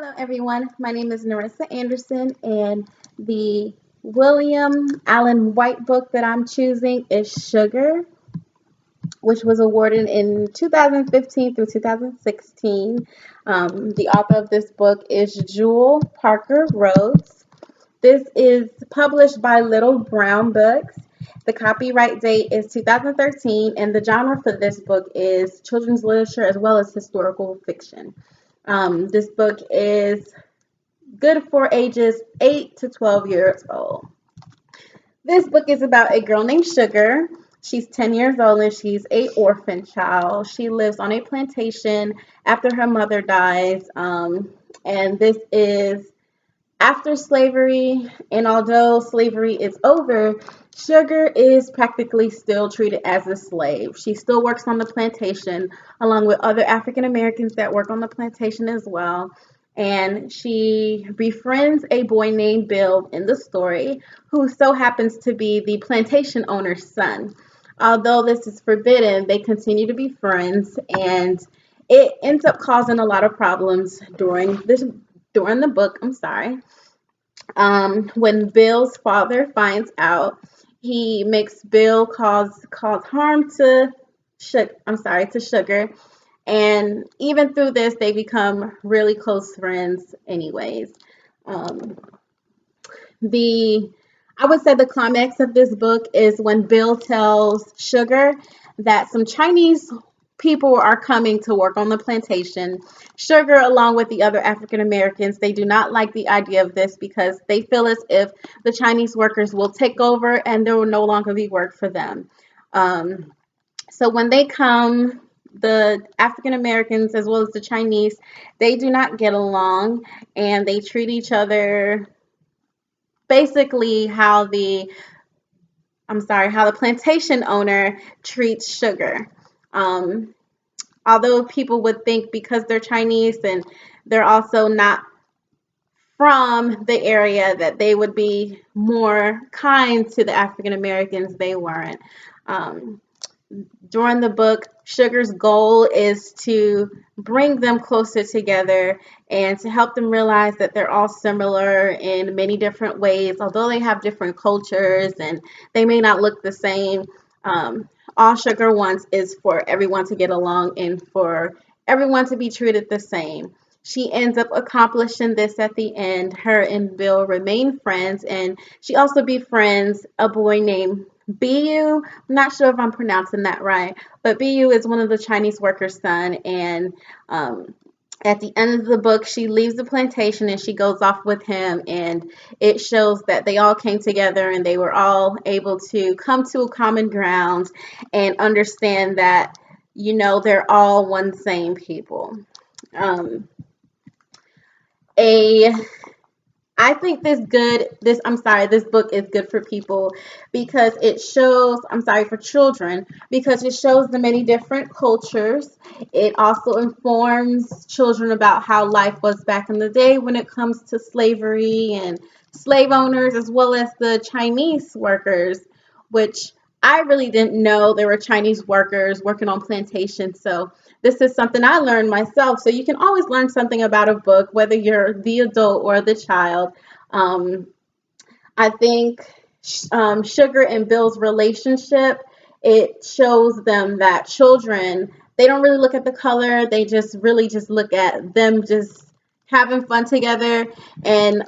Hello, everyone. My name is Narissa Anderson, and the William Allen White book that I'm choosing is Sugar, which was awarded in 2015 through 2016. The author of this book is Jewel Parker Rhodes. This is published by Little Brown Books. The copyright date is 2013, and the genre for this book is children's literature as well as historical fiction. This book is good for ages 8 to 12 years old. This book is about a girl named Sugar. She's 10 years old and she's a orphan child. She lives on a plantation after her mother dies. And this is after slavery. And although slavery is over, Sugar is practically still treated as a slave. She still works on the plantation along with other African Americans that work on the plantation as well. And she befriends a boy named Bill in the story, who so happens to be the plantation owner's son. Although this is forbidden, they continue to be friends, and it ends up causing a lot of problems during the book. I'm sorry. When Bill's father finds out, he makes Bill cause harm to Sugar, and even through this, they become really close friends, anyways. Um, the I would say the climax of this book is when Bill tells Sugar that some Chinese people are coming to work on the plantation. Sugar, along with the other African Americans, they do not like the idea of this because they feel as if the Chinese workers will take over and there will no longer be work for them. Um, so when they come, the African Americans as well as the Chinese, they do not get along and they treat each other basically how the plantation owner treats Sugar. Um, Although people would think because they're Chinese and they're also not from the area that they would be more kind to the African Americans, they weren't. Um, During the book, Sugar's goal is to bring them closer together and to help them realize that they're all similar in many different ways, although they have different cultures and they may not look the same. All Sugar wants is for everyone to get along and for everyone to be treated the same. She ends up accomplishing this at the end. Her and Bill remain friends, and she also befriends a boy named BU. I'm not sure if I'm pronouncing that right, but BU is one of the Chinese workers' son. And at the end of the book, she leaves the plantation and she goes off with him. And it shows that they all came together and they were all able to come to a common ground and understand that, they're all one same people. Um, a I think this book is good for people because for children, because it shows the many different cultures. It also informs children about how life was back in the day when it comes to slavery and slave owners, as well as the Chinese workers, which I really didn't know there were Chinese workers working on plantations. So this is something I learned myself. So you can always learn something about a book, whether you're the adult or the child. Um, I think Sugar and Bill's relationship, it shows them that children, they don't really look at the color. They just really just look at them just having fun together. And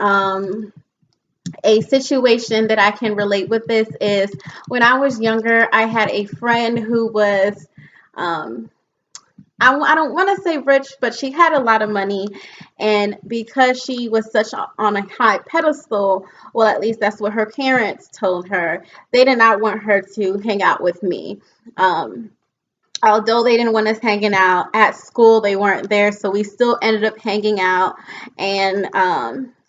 a situation that I can relate with this is when I was younger, I had a friend who was um, I don't want to say rich, but she had a lot of money. And because she was on a high pedestal, well, at least that's what her parents told her, they did not want her to hang out with me. Um, Although they didn't want us hanging out at school, they weren't there. So we still ended up hanging out. And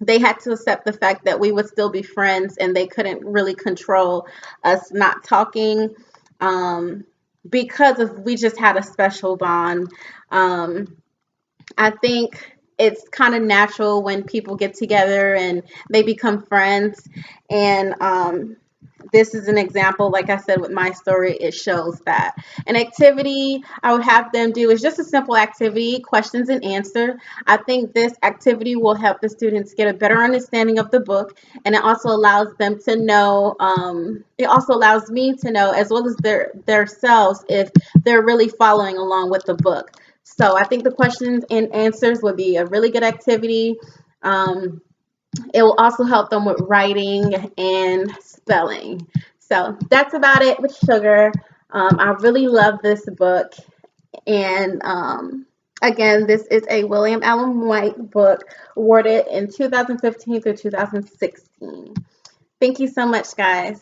they had to accept the fact that we would still be friends and they couldn't really control us not talking. Um, because we just had a special bond. Um, I think it's kind of natural when people get together and they become friends. And this is an example, like I said, with my story, it shows that. An activity I would have them do is just a simple activity, questions and answer. I think this activity will help the students get a better understanding of the book, and it also allows them to know, it also allows me to know, as well as their selves, if they're really following along with the book. So I think the questions and answers would be a really good activity. Um, it will also help them with writing and spelling. So that's about it with Sugar. I really love this book. And again, this is a William Allen White book awarded in 2015 through 2016. Thank you so much, guys.